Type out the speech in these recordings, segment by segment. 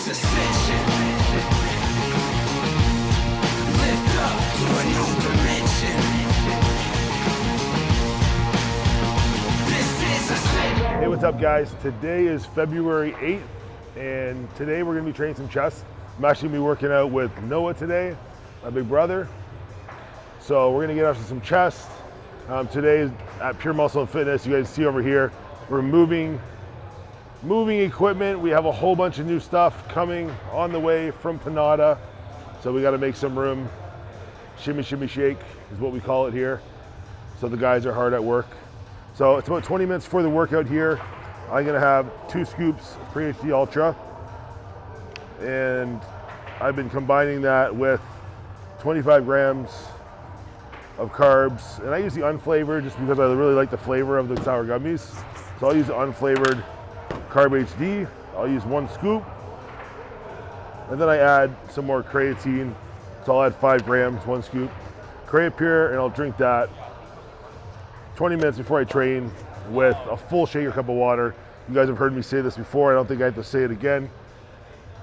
this ascension. Lift up to a new dimension. This is ascension. Hey, what's up guys? Today is February 8th, and today we're gonna be training some chest. I'm actually gonna be working out with Noah today, my big brother. So we're gonna get after some chest. Today at Pure Muscle and Fitness, you guys see over here, we're moving equipment. We have a whole bunch of new stuff coming on the way from Panada. So we gotta make some room. Shimmy, shimmy, shake is what we call it here. So the guys are hard at work. So it's about 20 minutes before the workout here. I'm gonna have 2 scoops of Pre-HD Ultra. And I've been combining that with 25 grams of carbs. And I use the unflavored just because I really like the flavor of the sour gummies. So I'll use the unflavored Carb HD. I'll use 1 scoop. And then I add some more creatine. So I'll add 5 grams, 1 scoop. Creapure, and I'll drink that 20 minutes before I train with a full shaker cup of water. You guys have heard me say this before. I don't think I have to say it again.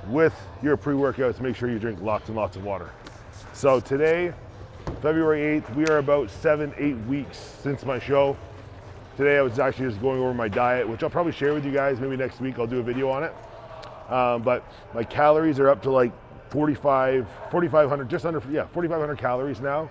With your pre-workouts, make sure you drink lots and lots of water. So today, February 8th, we are about 7-8 weeks since my show. Today I was actually just going over my diet, which I'll probably share with you guys. Maybe next week I'll do a video on it. But my calories are up to like 4,500, just under, 4,500 calories now.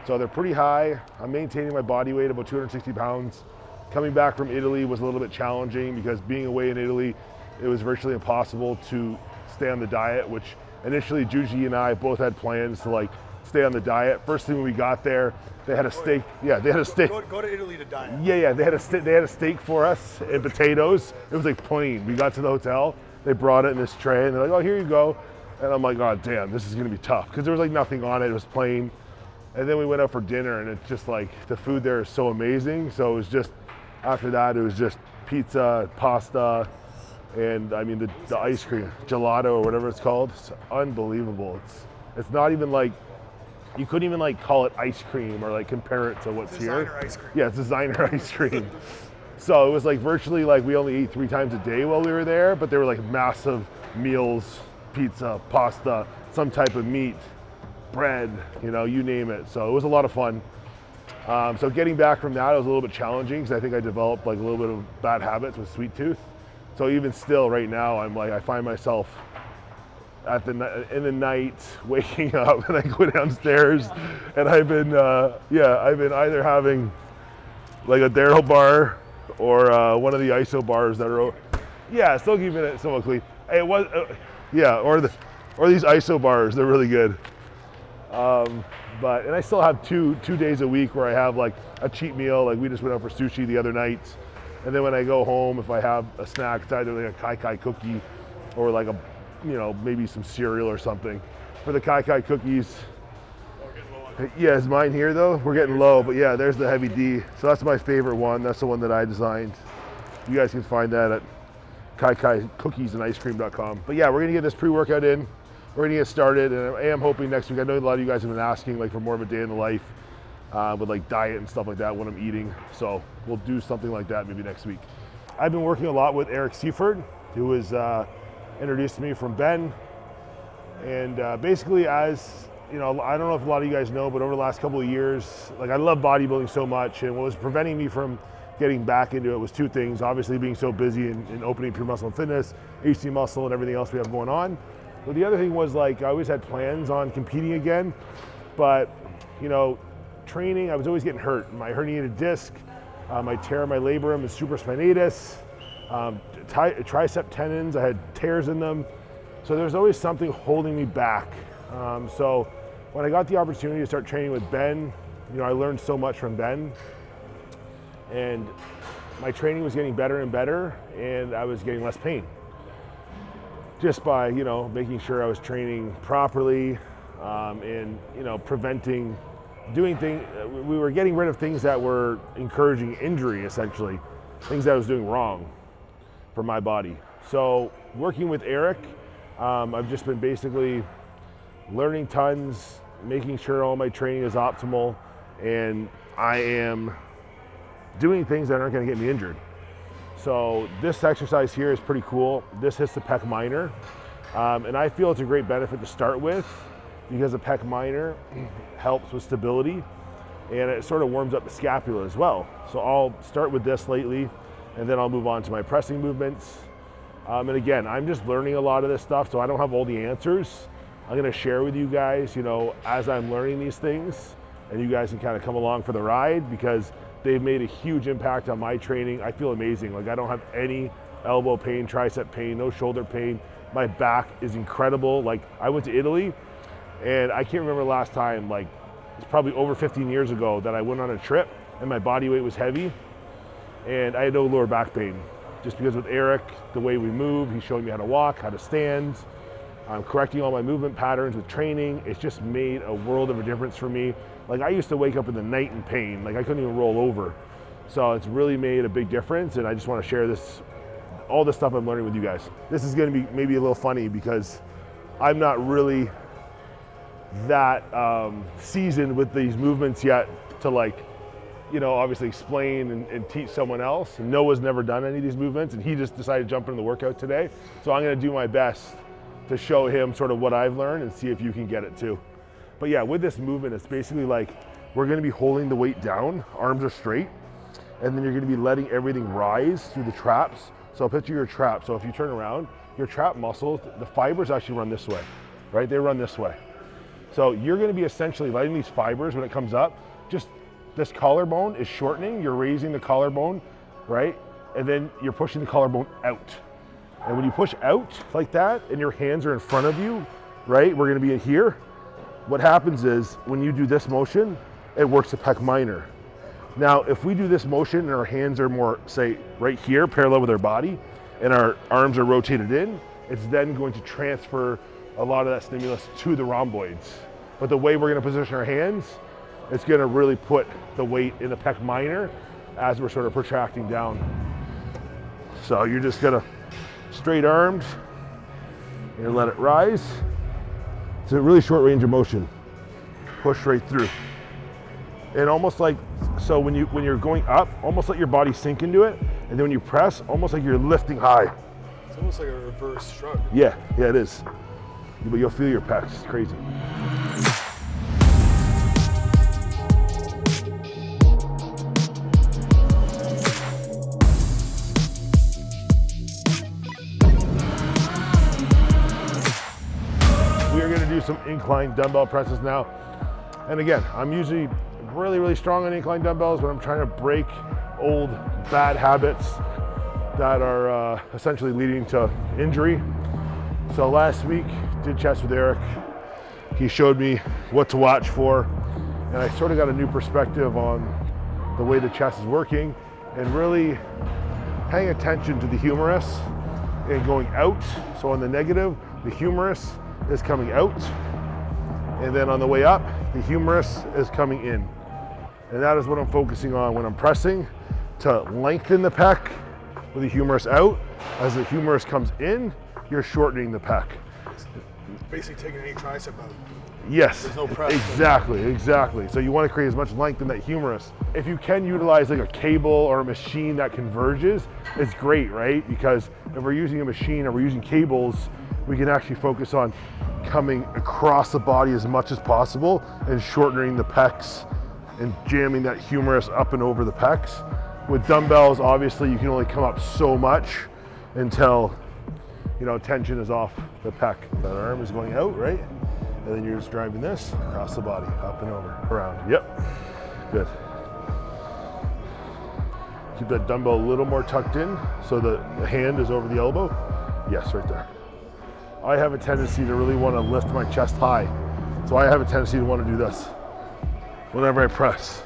So they're pretty high. I'm maintaining my body weight about 260 pounds. Coming back from Italy was a little bit challenging because being away in Italy, it was virtually impossible to stay on the diet, which initially Juji and I both had plans to like stay on the diet. First thing when we got there, they had a steak. Yeah, they had a steak. Go to Italy to diet. Yeah, they had a steak for us and potatoes. It was like plain. We got to the hotel, they brought it in this tray, and they're like, "Oh, here you go." And I'm like, "Oh, damn, this is gonna be tough," because there was like nothing on it. It was plain. And then we went out for dinner, and it's just like the food there is so amazing. So it was just after that, it was just pizza, pasta, and I mean the ice cream, gelato or whatever it's called. It's unbelievable. It's not even like, you couldn't even like call it ice cream or like compare it to what's Designer here. ice cream. Yeah, it's designer ice cream. So it was like virtually like we only ate 3 times a day while we were there, but they were like massive meals, pizza, pasta, some type of meat, bread, you know, you name it. So it was a lot of fun. So getting back from that, it was a little bit challenging because I think I developed like a little bit of bad habits with sweet tooth. So even still right now, I'm like, I find myself in the night waking up and I go downstairs and I've been either having like a Darryl bar or one of the ISO bars that are, still keeping it somewhat clean. It was, or these ISO bars, they're really good. And I still have two days a week where I have like a cheat meal. Like we just went out for sushi the other night. And then when I go home, if I have a snack, it's either like a Kai Kai cookie or like maybe some cereal or something. For the Kai Kai cookies, yeah, is mine here though? We're getting low, but yeah, there's the heavy D. So that's my favorite one. That's the one that I designed. You guys can find that at kaikaicookiesandicecream.com. But yeah, we're gonna get this pre-workout in. We're gonna get started, and I am hoping next week. I know a lot of you guys have been asking like for more of a day in the life with like diet and stuff like that when I'm eating. So we'll do something like that maybe next week. I've been working a lot with Eric Seaford, who was introduced to me from Ben. And basically, as you know, I don't know if a lot of you guys know, but over the last couple of years, like I love bodybuilding so much, and what was preventing me from getting back into it was 2 things. Obviously being so busy in opening Pure Muscle and Fitness, HD Muscle, and everything else we have going on. But the other thing was like I always had plans on competing again, but you know, training, I was always getting hurt. My herniated disc, my tear in my labrum and supraspinatus, tricep tendons, I had tears in them. So there's always something holding me back. So when I got the opportunity to start training with Ben, you know, I learned so much from Ben, and my training was getting better and better, and I was getting less pain. Just by, you know, making sure I was training properly and, you know, doing things, we were getting rid of things that were encouraging injury, essentially, things that I was doing wrong for my body. So working with Eric, I've just been basically learning tons, making sure all my training is optimal, and I am doing things that aren't going to get me injured. So this exercise here is pretty cool. This hits the pec minor. And I feel it's a great benefit to start with because the pec minor helps with stability and it sort of warms up the scapula as well. So I'll start with this lately and then I'll move on to my pressing movements. And again, I'm just learning a lot of this stuff, so I don't have all the answers. I'm gonna share with you guys, you know, as I'm learning these things, and you guys can kind of come along for the ride because they've made a huge impact on my training. I feel amazing. Like I don't have any elbow pain, tricep pain, no shoulder pain. My back is incredible. Like I went to Italy and I can't remember the last time, like it's probably over 15 years ago that I went on a trip and my body weight was heavy and I had no lower back pain. Just because with Eric, the way we move, he's showing me how to walk, how to stand. I'm correcting all my movement patterns with training. It's just made a world of a difference for me. Like I used to wake up in the night in pain, like I couldn't even roll over. So it's really made a big difference and I just want to share this, all the stuff I'm learning with you guys. This is going to be maybe a little funny because I'm not really that seasoned with these movements yet to like, you know, obviously explain and teach someone else. Noah's never done any of these movements and he just decided to jump into the workout today. So I'm gonna do my best to show him sort of what I've learned and see if you can get it too. But yeah, with this movement, it's basically like, we're gonna be holding the weight down, arms are straight, and then you're gonna be letting everything rise through the traps. So picture your trap. So if you turn around, your trap muscles, the fibers actually run this way, right? They run this way. So you're gonna be essentially letting these fibers, when it comes up, just this collarbone is shortening, you're raising the collarbone, right? And then you're pushing the collarbone out. And when you push out like that and your hands are in front of you, right? We're gonna be here. What happens is when you do this motion, it works the pec minor. Now, if we do this motion and our hands are more, say, right here, parallel with our body, and our arms are rotated in, it's then going to transfer a lot of that stimulus to the rhomboids. But the way we're gonna position our hands, it's gonna really put the weight in the pec minor as we're sort of protracting down. So you're just gonna straight armed and let it rise. It's a really short range of motion. Push right through. And almost like, so when you're going up, almost let your body sink into it, and then when you press, almost like you're lifting high. It's almost like a reverse shrug. Yeah, it is. But you'll feel your pecs, it's crazy. We are gonna do some incline dumbbell presses now. And again, I'm usually really, really strong on incline dumbbells, but I'm trying to break old bad habits that are essentially leading to injury. So last week, did chest with Eric. He showed me what to watch for, and I sort of got a new perspective on the way the chest is working and really paying attention to the humerus and going out. So on the negative, the humerus is coming out, and then on the way up, the humerus is coming in. And that is what I'm focusing on when I'm pressing, to lengthen the pec with the humerus out. As the humerus comes in, you're shortening the pec. Basically taking any tricep out. Yes, There's no press. exactly. So you want to create as much length in that humerus. If you can utilize like a cable or a machine that converges, it's great, right? Because if we're using a machine or we're using cables, we can actually focus on coming across the body as much as possible and shortening the pecs and jamming that humerus up and over the pecs. With dumbbells, obviously you can only come up so much until, you know, tension is off the pec. That arm is going out, right? And then you're just driving this across the body, up and over, around. Yep, good. Keep that dumbbell a little more tucked in so the hand is over the elbow. Yes, right there. I have a tendency to really want to lift my chest high. So I have a tendency to want to do this whenever I press.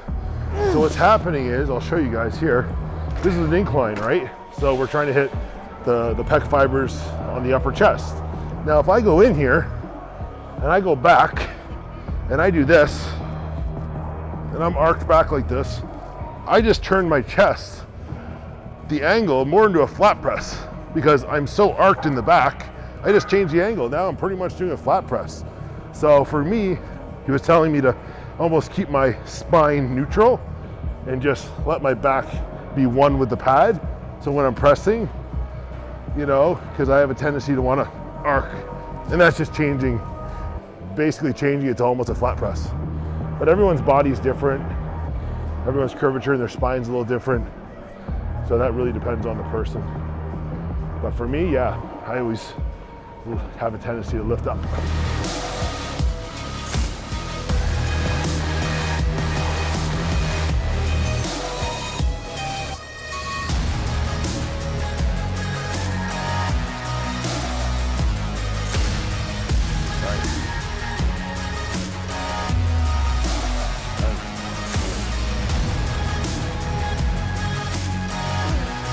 So what's happening is, I'll show you guys here, this is an incline, right? So we're trying to hit the pec fibers on the upper chest. Now if I go in here and I go back and I do this and I'm arched back like this, I just turn my chest, the angle, more into a flat press because I'm so arched in the back. I just changed the angle. Now I'm pretty much doing a flat press. So for me, he was telling me to almost keep my spine neutral and just let my back be one with the pad. So when I'm pressing, you know, because I have a tendency to want to arc. And that's just basically changing it to almost a flat press. But everyone's body is different. Everyone's curvature in their spine's a little different. So that really depends on the person. But for me, yeah, I always will have a tendency to lift up.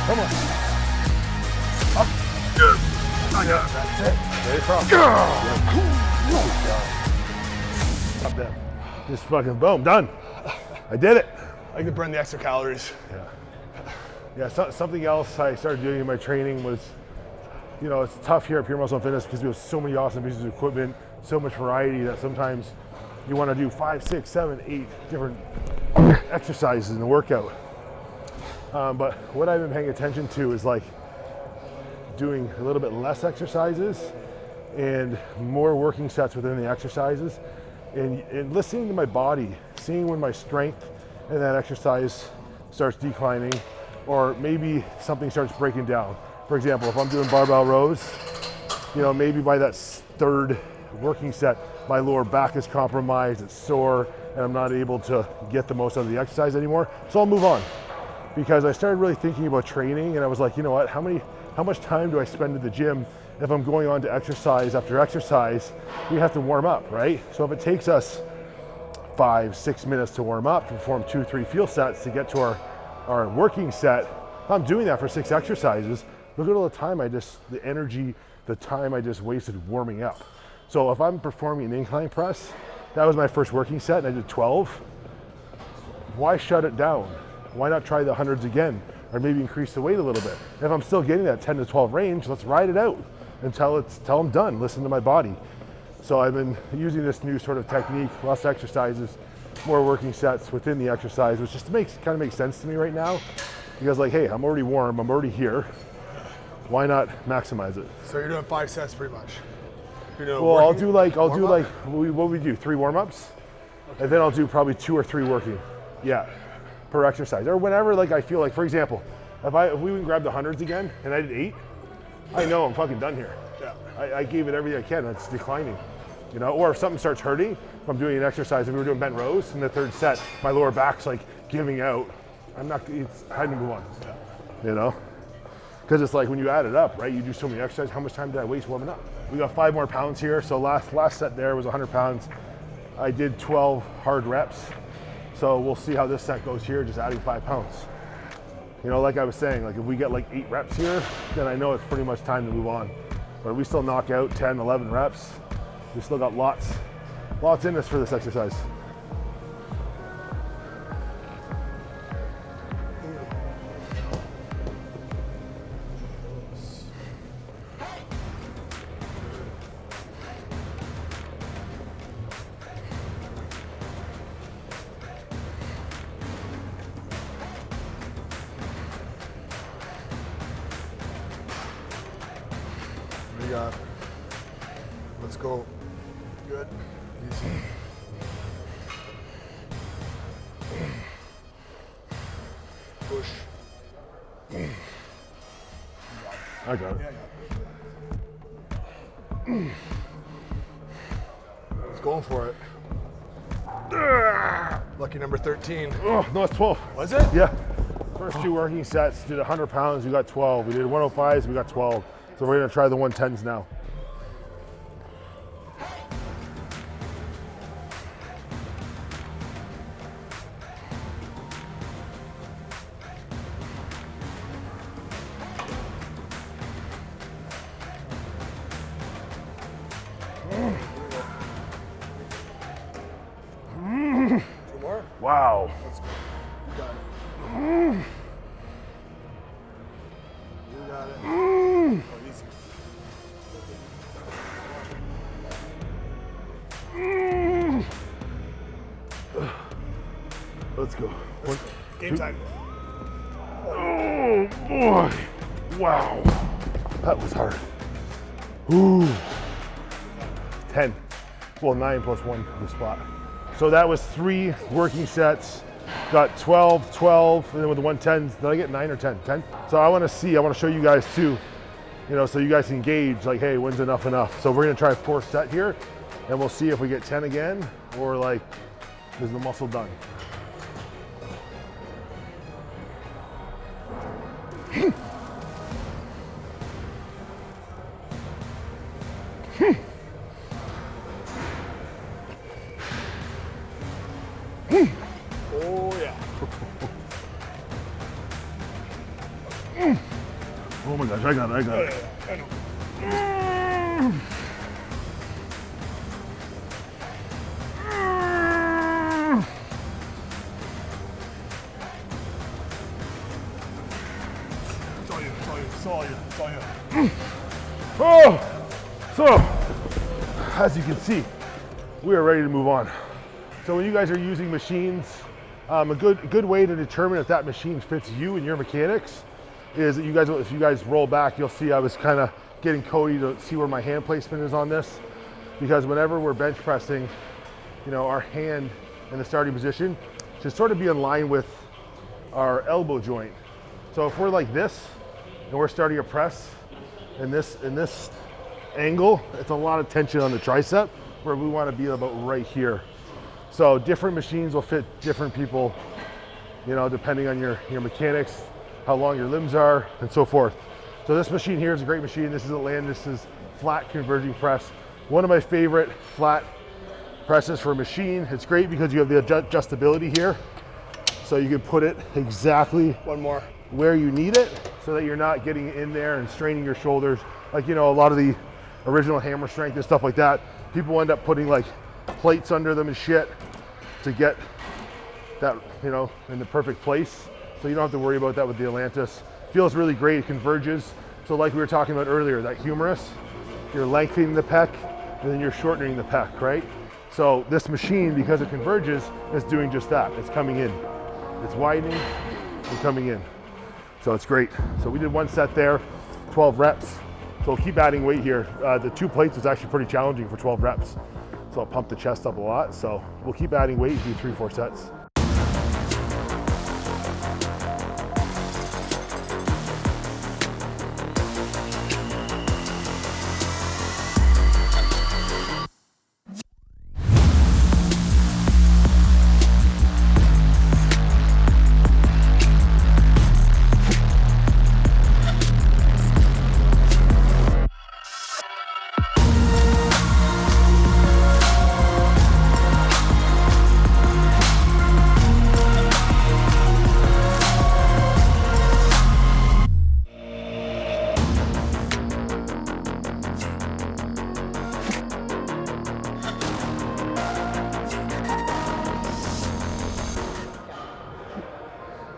Come on. Up. Good. That's it. Very proud. Up there. Just fucking boom, done. I did it. I could burn the extra calories. Yeah, something else I started doing in my training was, it's tough here at Pure Muscle and Fitness because we have so many awesome pieces of equipment, so much variety that sometimes you want to do 5, 6, 7, 8 different exercises in the workout. But what I've been paying attention to is like doing a little bit less exercises and more working sets within the exercises and listening to my body, seeing when my strength in that exercise starts declining or maybe something starts breaking down. For example, if I'm doing barbell rows, maybe by that third working set, my lower back is compromised, it's sore, and I'm not able to get the most out of the exercise anymore. So I'll move on. Because I started really thinking about training and I was like, you know what, how much time do I spend at the gym if I'm going on to exercise after exercise? We have to warm up, right? So if it takes us 5, 6 minutes to warm up, to perform 2, 3 field sets to get to our working set, if I'm doing that for 6 exercises, look at all the time the energy, the time I just wasted warming up. So if I'm performing an incline press, that was my first working set and I did 12, why shut it down? Why not try the hundreds again? Or maybe increase the weight a little bit. If I'm still getting that 10 to 12 range, let's ride it out until I'm done, listen to my body. So I've been using this new sort of technique, less exercises, more working sets within the exercise, which just kind of makes sense to me right now. Because like, hey, I'm already warm, I'm already here. Why not maximize it? So you're doing 5 sets pretty much. Well, I'll do what we do, 3 warm-ups, okay. And then I'll do probably 2 or 3 working. Yeah. Per exercise, or whenever I feel like, for example, if we would grab the hundreds again and I did 8, I know I'm fucking done here. Yeah. I gave it everything I can. It's declining, or if something starts hurting, if I'm doing an exercise, if we were doing bent rows in the 3rd set, my lower back's like giving out. I had to move on. Yeah. Because it's like when you add it up, right? You do so many exercises. How much time did I waste warming up? We got 5 more pounds here. So last set there was 100 pounds. I did 12 hard reps. So we'll see how this set goes here, just adding 5 pounds. Like I was saying, like if we get like 8 reps here, then I know it's pretty much time to move on. But if we still knock out 10, 11 reps, we still got lots in this for this exercise. Let's go. Good. Easy. Push. I got it. Yeah. Let's go for it. Lucky number 13. Oh, no, it's 12. Was it? Yeah. First 2 working sets, did 100 pounds, we got 12. We did 105s, we got 12. So we're gonna try the 110s now. Wow. Let's go. You got it. You got it. Oh, easy. Let's go. Game time. Oh boy. Wow. That was hard. Ooh. 10. Well, 9 plus 1 in the spot. So that was 3 working sets. Got 12, 12, and then with the 110s, did I get 9 or 10? 10? So I want to show you guys too, you know, so you guys can gauge like, hey, when's enough? So we're gonna try a 4th set here, and we'll see if we get 10 again, or like, is the muscle done? Oh yeah. Oh my gosh, I got it. I know. It's all you. Oh, so as you can see, we are ready to move on. So when you guys are using machines, a good way to determine if that machine fits you and your mechanics is that if you guys roll back, you'll see I was kind of getting Cody to see where my hand placement is on this, because whenever we're bench pressing, you know, our hand in the starting position should sort of be in line with our elbow joint. So if we're like this and we're starting a press in this angle, it's a lot of tension on the tricep, where we want to be about right here. So different machines will fit different people, you know, depending on your mechanics, how long your limbs are, and so forth. So this machine here is a great machine. This is Atlantis' flat converging press. One of my favorite flat presses for a machine. It's great because you have the adjustability here. So you can put it exactly One more. where you need it, so that you're not getting in there and straining your shoulders. Like, you know, a lot of the original hammer strength and stuff like that, people end up putting like plates under them and shit to get that, you know, in the perfect place. So you don't have to worry about that with the Atlantis. Feels really great, it converges. So like we were talking about earlier, that humerus, you're lengthening the pec and then you're shortening the pec, right? So this machine, because it converges, is doing just that. It's coming in. It's widening and coming in. So it's great. So we did 1 set there, 12 reps. So we'll keep adding weight here. The 2 plates was actually pretty challenging for 12 reps. So I'll pump the chest up a lot. So we'll keep adding weight and do 3-4 sets.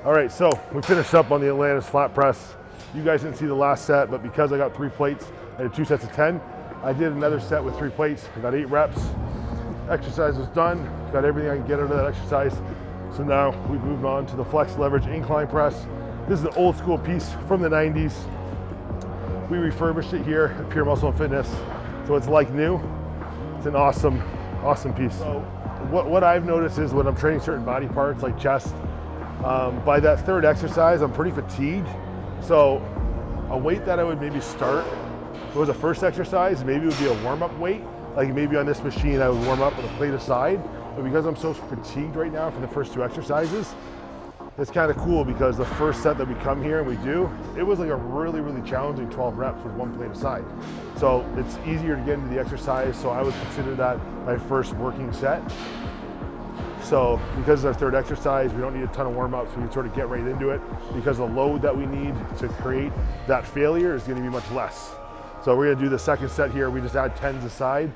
All right, so we finished up on the Atlantis flat press. You guys didn't see the last set, but because I got 3 plates, I did 2 sets of 10. I did another set with 3 plates. I got 8 reps. Exercise was done. Got everything I can get out of that exercise. So now we've moved on to the flex leverage incline press. This is an old school piece from the 90s. We refurbished it here at Pure Muscle and Fitness. So it's like new. It's an awesome, awesome piece. So what I've noticed is when I'm training certain body parts like chest, by that 3rd exercise, I'm pretty fatigued. So a weight that I would maybe start, if it was a first exercise, maybe it would be a warm-up weight. Like maybe on this machine, I would warm up with a plate aside. But because I'm so fatigued right now from the first 2 exercises, it's kind of cool because the first set that we come here and we do, it was like a really, really challenging 12 reps with 1 plate aside. So it's easier to get into the exercise. So I would consider that my first working set. So because it's our 3rd exercise, we don't need a ton of warm-ups. We can sort of get right into it because the load that we need to create that failure is going to be much less. So we're going to do the 2nd set here. We just add 10s aside,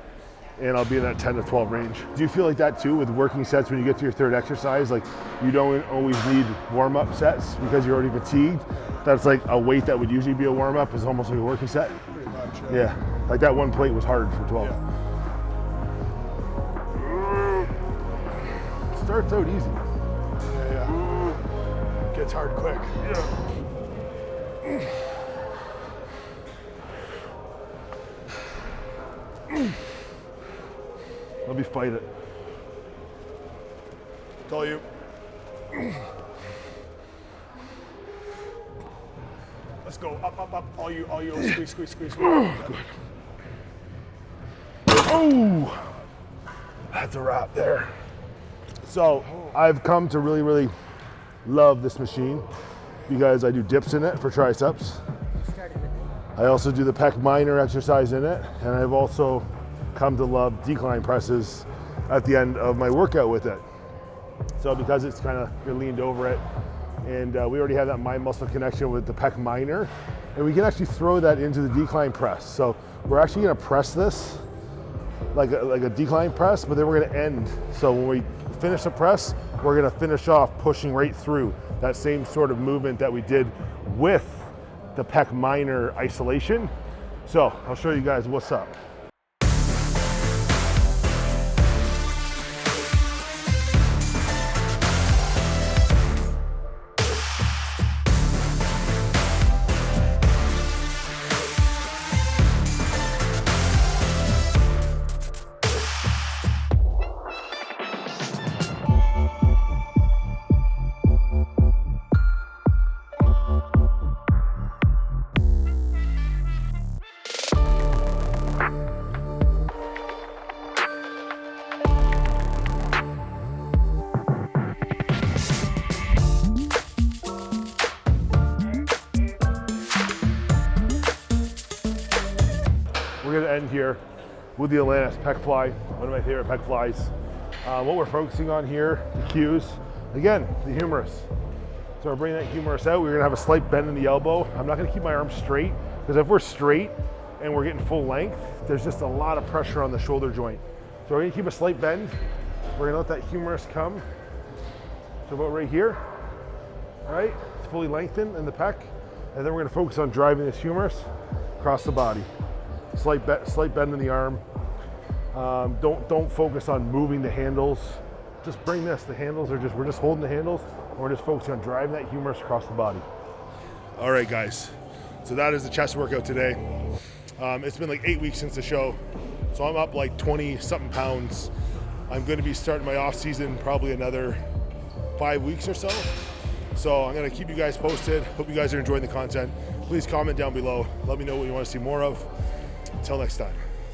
and I'll be in that 10 to 12 range. Do you feel like that too with working sets when you get to your 3rd exercise? Like you don't always need warm-up sets because you're already fatigued? That's like a weight that would usually be a warm-up is almost like a working set? Pretty much. Yeah, like that 1 plate was hard for 12. Yeah. Starts out easy. Yeah. Gets hard quick. Yeah. Let me fight it. It's all you. Let's go. Up, up, up. All you. Squeeze, squeeze, squeeze. Good. Oh, that's a wrap there. So I've come to really, really love this machine because I do dips in it for triceps. I also do the pec minor exercise in it, and I've also come to love decline presses at the end of my workout with it. So because it's kind of, you're leaned over it, and we already have that mind muscle connection with the pec minor, and we can actually throw that into the decline press. So we're actually gonna press this like a decline press, but then we're gonna end. So when we finish the press, we're gonna finish off pushing right through that same sort of movement that we did with the pec minor isolation. So I'll show you guys what's up. We're gonna end here with the Atlantis pec fly, one of my favorite pec flies. What we're focusing on here, the cues, again, the humerus. So we're bringing that humerus out. We're gonna have a slight bend in the elbow. I'm not gonna keep my arms straight, because if we're straight and we're getting full length, there's just a lot of pressure on the shoulder joint. So we're gonna keep a slight bend. We're gonna let that humerus come to about right here, right? It's fully lengthened in the pec. And then we're gonna focus on driving this humerus across the body. Slight bend in the arm. Don't focus on moving the handles. Just bring this. The handles are we're just holding the handles, and we're just focusing on driving that humerus across the body. All right, guys. So that is the chest workout today. It's been like 8 weeks since the show, so I'm up like 20 something pounds. I'm going to be starting my off season probably another 5 weeks or so. So I'm going to keep you guys posted. Hope you guys are enjoying the content. Please comment down below. Let me know what you want to see more of. Until next time.